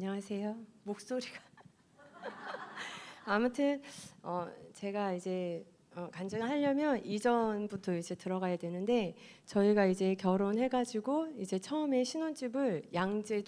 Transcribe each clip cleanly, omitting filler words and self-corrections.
안녕하세요. 목소리가 아무튼 제가 이제 간증을 하려면 이전부터 이제 들어가야 되는데 저희가 이제 결혼해가지고 이제 처음에 신혼집을 양재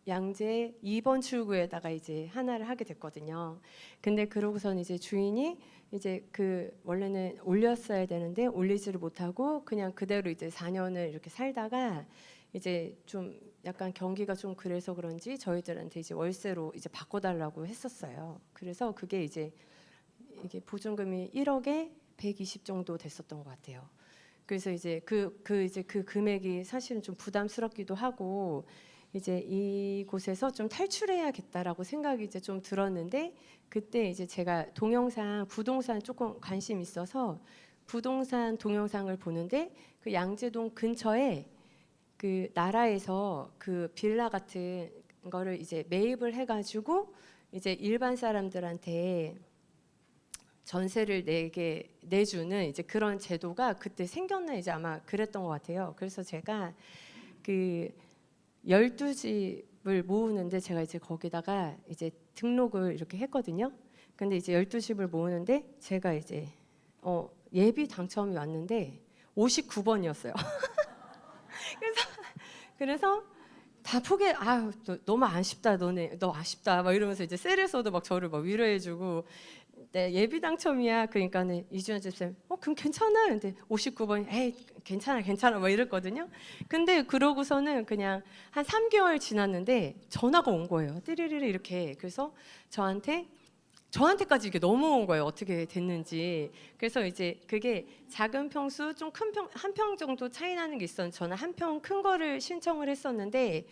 2번 출구에다가 이제 하나를 하게 됐거든요. 근데 그러고선 이제 주인이 이제 그 원래는 올렸어야 되는데 올리지를 못하고 그냥 그대로 이제 4년을 이렇게 살다가 이제 좀 약간 경기가 좀 그래서 그런지 저희들한테 이제 월세로 이제 바꿔달라고 했었어요. 그래서 그게 이제 이게 보증금이 1억에 120 정도 됐었던 것 같아요. 그래서 이제 이제 그 금액이 사실은 좀 부담스럽기도 하고 이제 이곳에서 좀 탈출해야겠다라고 생각이 이제 좀 들었는데 그때 이제 제가 부동산 조금 관심 있어서 부동산 동영상을 보는데 그 양재동 근처에 그 나라에서 그 빌라 같은 거를 이제 매입을 해가지고 이제 일반 사람들한테 전세를 내주는 이제 그런 제도가 그때 생겼나 이제 아마 그랬던 것 같아요. 그래서 제가 그 12집을 모으는데 제가 이제 거기다가 이제 등록을 이렇게 했거든요. 근데 이제 12집을 모으는데 제가 이제 예비 당첨이 왔는데 59번이었어요. 그래서 다 너무 아쉽다 너 아쉽다 막 이러면서 이제 셀에서도 막 저를 막 위로해주고 네, 예비 당첨이야. 그러니까는 이주연 집사님 그럼 괜찮아. 근데 59번 에이 괜찮아 막 이랬거든요. 근데 그러고서는 그냥 한 3개월 지났는데 전화가 온 거예요. 띠리리리 이렇게. 그래서 저한테까지 이게 넘어온 거예요. 어떻게 됐는지. 그래서 이제 그게 작은 평수 좀 큰 평 한 평 정도 차이 나는 게 있었는데 저는 한 평 큰 거를 신청을 했었는데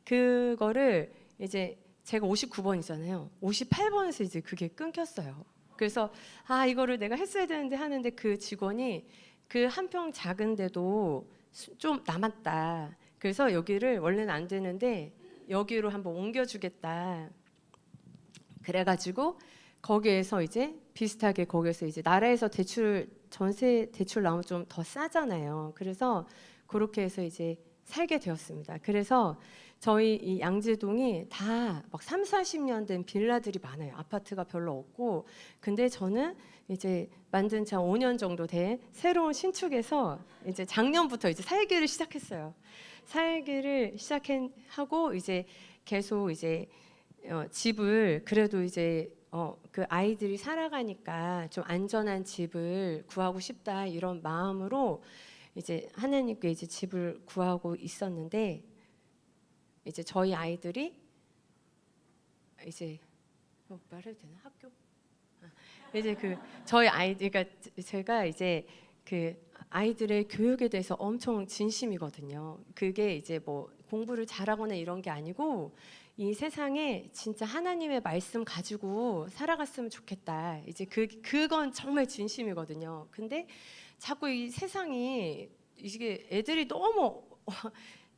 그거를 이제 제가 59번이잖아요. 58번에서 이제 그게 끊겼어요. 그래서 이거를 내가 했어야 되는데 하는데 그 직원이 그 한 평 작은데도 좀 남았다. 그래서 여기를 원래는 안 되는데 여기로 한번 옮겨주겠다. 그래가지고 거기에서 이제 비슷하게 거기에서 이제 나라에서 전세 대출 나오면 좀 더 싸잖아요. 그래서 그렇게 해서 이제 살게 되었습니다. 그래서 저희 이 양재동이 다 막 3, 40년 된 빌라들이 많아요. 아파트가 별로 없고. 근데 저는 이제 만든 지 한 5년 정도 된 새로운 신축에서 이제 작년부터 이제 살기를 시작했어요. 살기를 시작하고 이제 계속 이제 집을 그래도 이제 그 아이들이 살아가니까 좀 안전한 집을 구하고 싶다 이런 마음으로 이제 하나님께 이제 집을 구하고 있었는데 이제 저희 아이들이 이제 말해도 되나 학교 이제 그 저희 아이들 그러니까 제가 이제 그 아이들의 교육에 대해서 엄청 진심이거든요. 그게 이제 뭐 공부를 잘하거나 이런 게 아니고 이 세상에 진짜 하나님의 말씀 가지고 살아갔으면 좋겠다. 이제 그건 정말 진심이거든요. 근데 자꾸 이 세상이 이게 애들이 너무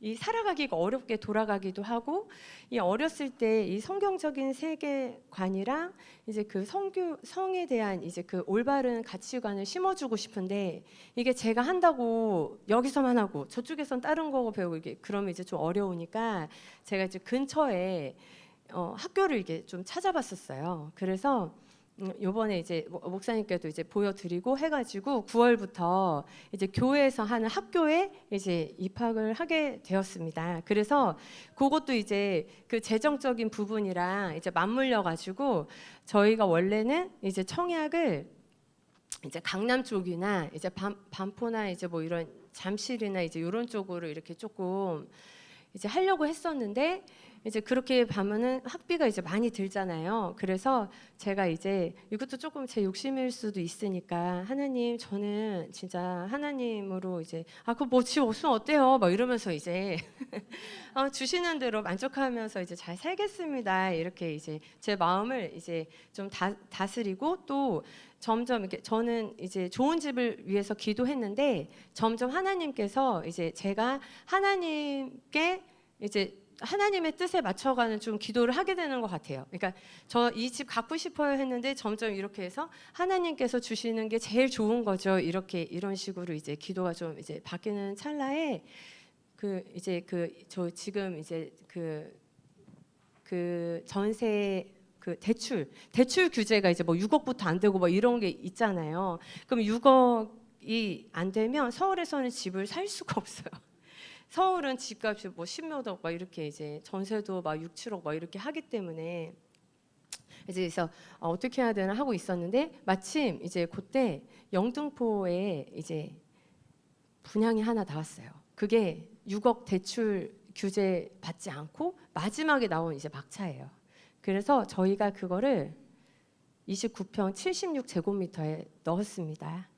이 살아가기가 어렵게 돌아가기도 하고 이 어렸을 때 이 성경적인 세계관이랑 이제 그 성에 대한 이제 그 올바른 가치관을 심어주고 싶은데 이게 제가 한다고 여기서만 하고 저쪽에선 다른 거 배우고 이게 그러면 이제 좀 어려우니까 제가 이제 근처에 학교를 이게 좀 찾아봤었어요. 그래서 요번에 이제 목사님께도 이제 보여드리고 해가지고 9월부터 이제 교회에서 하는 학교에 이제 입학을 하게 되었습니다. 그래서 그것도 이제 그 재정적인 부분이랑 이제 맞물려 가지고 저희가 원래는 이제 청약을 이제 강남 쪽이나 이제 반포나 이제 뭐 이런 잠실이나 이제 이런 쪽으로 이렇게 조금 이제 하려고 했었는데 이제 그렇게 보면은 학비가 이제 많이 들잖아요. 그래서 제가 이제 이것도 조금 제 욕심일 수도 있으니까 하나님 저는 진짜 하나님으로 이제 그거 뭐 집 없으면 어때요? 막 이러면서 이제 주시는 대로 만족하면서 이제 잘 살겠습니다. 이렇게 이제 제 마음을 이제 좀 다스리고 또 점점 이렇게 저는 이제 좋은 집을 위해서 기도했는데 점점 하나님께서 이제 제가 하나님께 이제 하나님의 뜻에 맞춰가는 좀 기도를 하게 되는 것 같아요. 그러니까 저 이 집 갖고 싶어요 했는데 점점 이렇게 해서 하나님께서 주시는 게 제일 좋은 거죠. 이런 식으로 이제 기도가 좀 이제 바뀌는 찰나에 저 지금 이제 그 그 전세 그 대출 규제가 이제 뭐 6억부터 안 되고 뭐 이런 게 있잖아요. 그럼 6억이 안 되면 서울에서는 집을 살 수가 없어요. 서울은 집값이 뭐 10몇 억 막 이렇게 이제 전세도 막 6, 7억 막 이렇게 하기 때문에 이제 그래서 어떻게 해야 되나 하고 있었는데 마침 이제 그때 영등포에 이제 분양이 하나 나왔어요. 그게 6억 대출 규제 받지 않고 마지막에 나온 이제 막차예요. 그래서 저희가 그거를 29평 76제곱미터에 넣었습니다.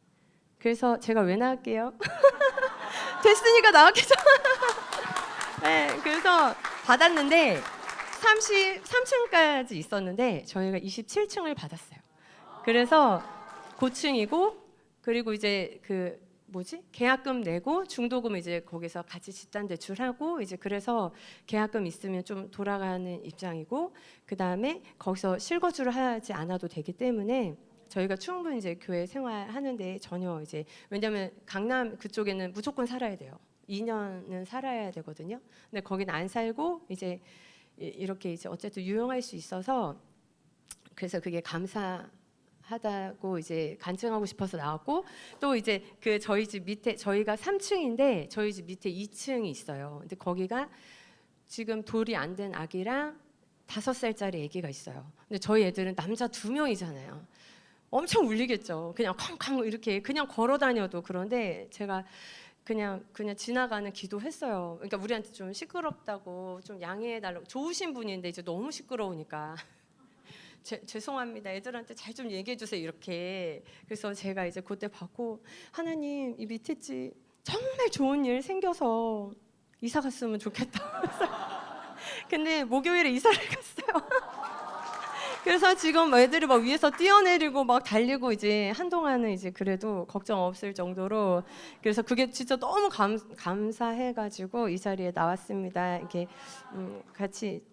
그래서 제가 왜 나갈게요? 됐으니까 나왔겠죠. 네, 그래서 받았는데 33층까지 있었는데 저희가 27층을 받았어요. 그래서 고층이고 그리고 이제 그 뭐지? 계약금 내고 중도금 이제 거기서 같이 집단 대출하고 이제 그래서 계약금 있으면 좀 돌아가는 입장이고 그다음에 거기서 실거주를 하지 않아도 되기 때문에 저희가 충분히 이제 교회 생활하는데 전혀 이제 왜냐하면 강남 그쪽에는 무조건 살아야 돼요. 2년은 살아야 되거든요. 근데 거기는 안 살고 이제 이렇게 이제 어쨌든 유용할 수 있어서 그래서 그게 감사하다고 이제 간증하고 싶어서 나왔고 또 이제 그 저희 집 밑에 저희가 3층인데 저희 집 밑에 2층이 있어요. 근데 거기가 지금 돌이 안 된 아기랑 5살짜리 아기가 있어요. 근데 저희 애들은 남자 2명이잖아요. 엄청 울리겠죠. 그냥 쾅쾅 이렇게 그냥 걸어 다녀도 그런데 제가 그냥 지나가는 기도했어요. 그러니까 우리한테 좀 시끄럽다고 좀 양해해 달라고 좋으신 분인데 이제 너무 시끄러우니까 죄송합니다. 애들한테 잘 좀 얘기해 주세요. 이렇게. 그래서 제가 이제 그때 받고 하나님 이 밑에 집 정말 좋은 일 생겨서 이사 갔으면 좋겠다. 근데 목요일에 이사를 갔어요. 그래서 지금 애들이 막 위에서 뛰어내리고 막 달리고 이제 한동안은 이제 그래도 걱정 없을 정도로 그래서 그게 진짜 너무 감사해가지고 이 자리에 나왔습니다. 이렇게 같이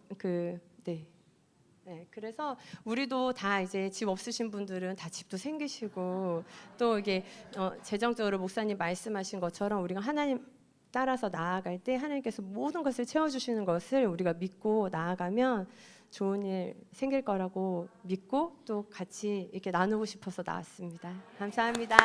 네, 그래서 우리도 다 이제 집 없으신 분들은 다 집도 생기시고 또 이게 재정적으로 목사님 말씀하신 것처럼 우리가 하나님 따라서 나아갈 때 하나님께서 모든 것을 채워주시는 것을 우리가 믿고 나아가면 좋은 일 생길 거라고 믿고 또 같이 이렇게 나누고 싶어서 나왔습니다. 감사합니다.